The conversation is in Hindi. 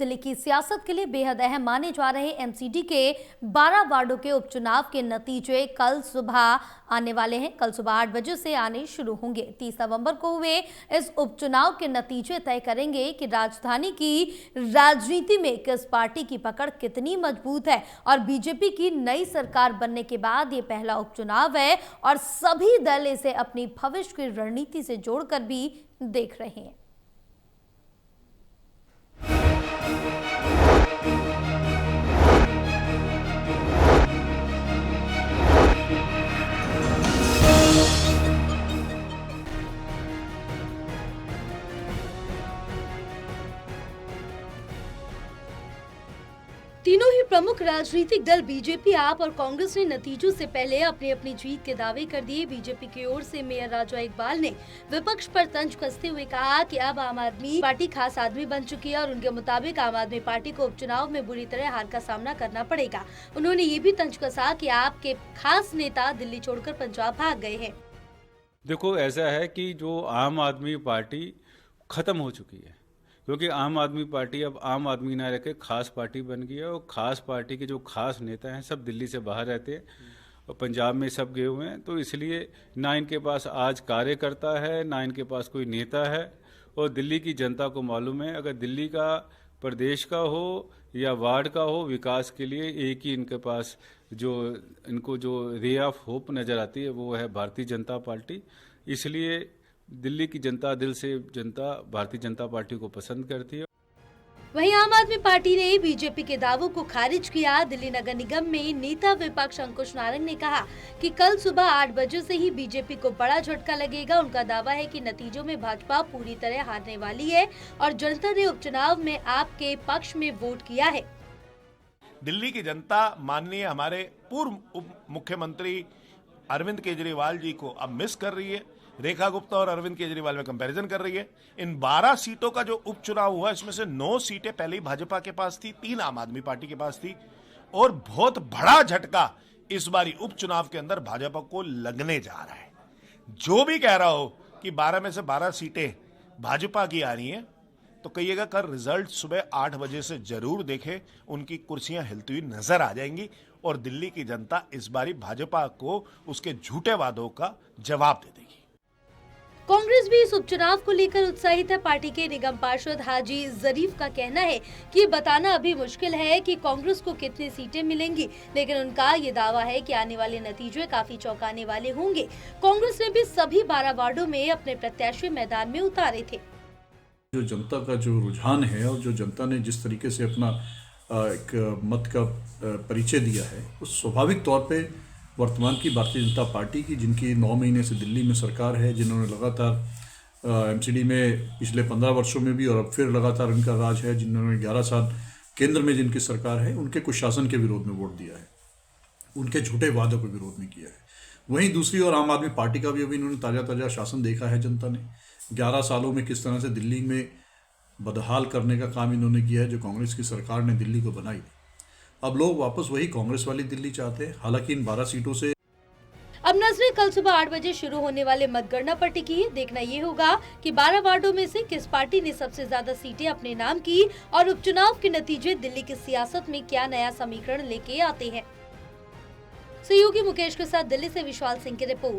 दिल्ली की सियासत के लिए बेहद अहम माने जा रहे एमसीडी के 12 वार्डों के उपचुनाव के नतीजे कल सुबह आने वाले हैं। कल सुबह 8 बजे से आने शुरू होंगे। 30 नवंबर को हुए इस उपचुनाव के नतीजे तय करेंगे कि राजधानी की राजनीति में किस पार्टी की पकड़ कितनी मजबूत है और बीजेपी की नई सरकार बनने के बाद ये पहला उपचुनाव है और सभी दल इसे अपनी भविष्य की रणनीति से जोड़कर भी देख रहे हैं। तीनों ही प्रमुख राजनीतिक दल बीजेपी, आप और कांग्रेस ने नतीजों से पहले अपनी अपनी जीत के दावे कर दिए। बीजेपी की ओर से मेयर राजा इकबाल ने विपक्ष पर तंज कसते हुए कहा कि अब आम आदमी पार्टी खास आदमी बन चुकी है और उनके मुताबिक आम आदमी पार्टी को उपचुनाव में बुरी तरह हार का सामना करना पड़ेगा। उन्होंने ये भी तंज कसा कि आपके खास नेता दिल्ली छोड़कर पंजाब भाग गए हैं। देखो, ऐसा है कि जो आम आदमी पार्टी खत्म हो चुकी है, क्योंकि आम आदमी पार्टी अब आम आदमी ना रखे खास पार्टी बन गई है और खास पार्टी के जो खास नेता हैं सब दिल्ली से बाहर रहते हैं और पंजाब में सब गए हुए हैं। तो इसलिए ना इनके पास आज कार्यकर्ता है, ना इनके पास कोई नेता है। और दिल्ली की जनता को मालूम है, अगर दिल्ली का प्रदेश का हो या वार्ड का हो, विकास के लिए एक ही इनके पास इनको जो रे ऑफ होप नज़र आती है वो है भारतीय जनता पार्टी। इसलिए दिल्ली की जनता, दिल से जनता भारतीय जनता पार्टी को पसंद करती है। वहीं आम आदमी पार्टी ने बीजेपी के दावों को खारिज किया। दिल्ली नगर निगम में नेता विपक्ष अंकुश नारंग ने कहा कि कल सुबह 8 बजे से ही बीजेपी को बड़ा झटका लगेगा। उनका दावा है कि नतीजों में भाजपा पूरी तरह हारने वाली है और जनता ने उपचुनाव में आपके पक्ष में वोट किया है। दिल्ली की जनता माननीय हमारे पूर्व उप मुख्यमंत्री अरविंद केजरीवाल जी को अब मिस कर रही है। रेखा गुप्ता और अरविंद केजरीवाल में कंपैरिजन कर रही है। इन 12 सीटों का जो उपचुनाव हुआ, इसमें से 9 सीटें पहले ही भाजपा के पास थी, 3 आम आदमी पार्टी के पास थी और बहुत बड़ा झटका इस बारी उपचुनाव के अंदर भाजपा को लगने जा रहा है। जो भी कह रहा हो कि 12 में से 12 सीटें भाजपा की आ रही हैं, तो कहिएगा कल रिजल्ट सुबह 8 बजे से जरूर देखे, उनकी कुर्सियां हिलती हुई नजर आ जाएंगी और दिल्ली की जनता इस बारी भाजपा को उसके झूठे वादों का जवाब दे देगी। कांग्रेस भी इस उपचुनाव को लेकर उत्साहित है। पार्टी के निगम पार्षद हाजी जरीफ का कहना है कि बताना अभी मुश्किल है कि कांग्रेस को कितनी सीटें मिलेंगी, लेकिन उनका ये दावा है कि आने वाले नतीजे काफी चौंकाने वाले होंगे। कांग्रेस ने भी सभी 12 वार्डों में अपने प्रत्याशी मैदान में उतारे थे। जो जनता का जो रुझान है और जो जनता ने जिस तरीके से अपना एक मत का परिचय दिया है, उस स्वाभाविक तौर पे वर्तमान की भारतीय जनता पार्टी की, जिनकी 9 महीने से दिल्ली में सरकार है, जिन्होंने लगातार एमसीडी में पिछले 15 वर्षों में भी और अब फिर लगातार उनका राज है, जिन्होंने 11 साल केंद्र में जिनकी सरकार है, उनके कुशासन के विरोध में वोट दिया है, उनके झूठे वादों के विरोध में किया है। वहीं दूसरी ओर आम आदमी पार्टी का भी अभी इन्होंने ताज़ा शासन देखा है। जनता ने 11 सालों में किस तरह से दिल्ली में बदहाल करने का काम इन्होंने किया है, जो कांग्रेस की सरकार ने दिल्ली को बनाई। अब लोग वापस वही कांग्रेस वाली दिल्ली चाहते हैं। हालांकि इन 12 सीटों से अब नजरें कल सुबह 8 बजे शुरू होने वाले मतगणना पर टिकी है। देखना ये होगा कि 12 वार्डों में से किस पार्टी ने सबसे ज्यादा सीटें अपने नाम की और उपचुनाव के नतीजे दिल्ली की सियासत में क्या नया समीकरण लेके आते हैं। सहयोगी मुकेश के साथ दिल्ली से विशाल सिंह की रिपोर्ट।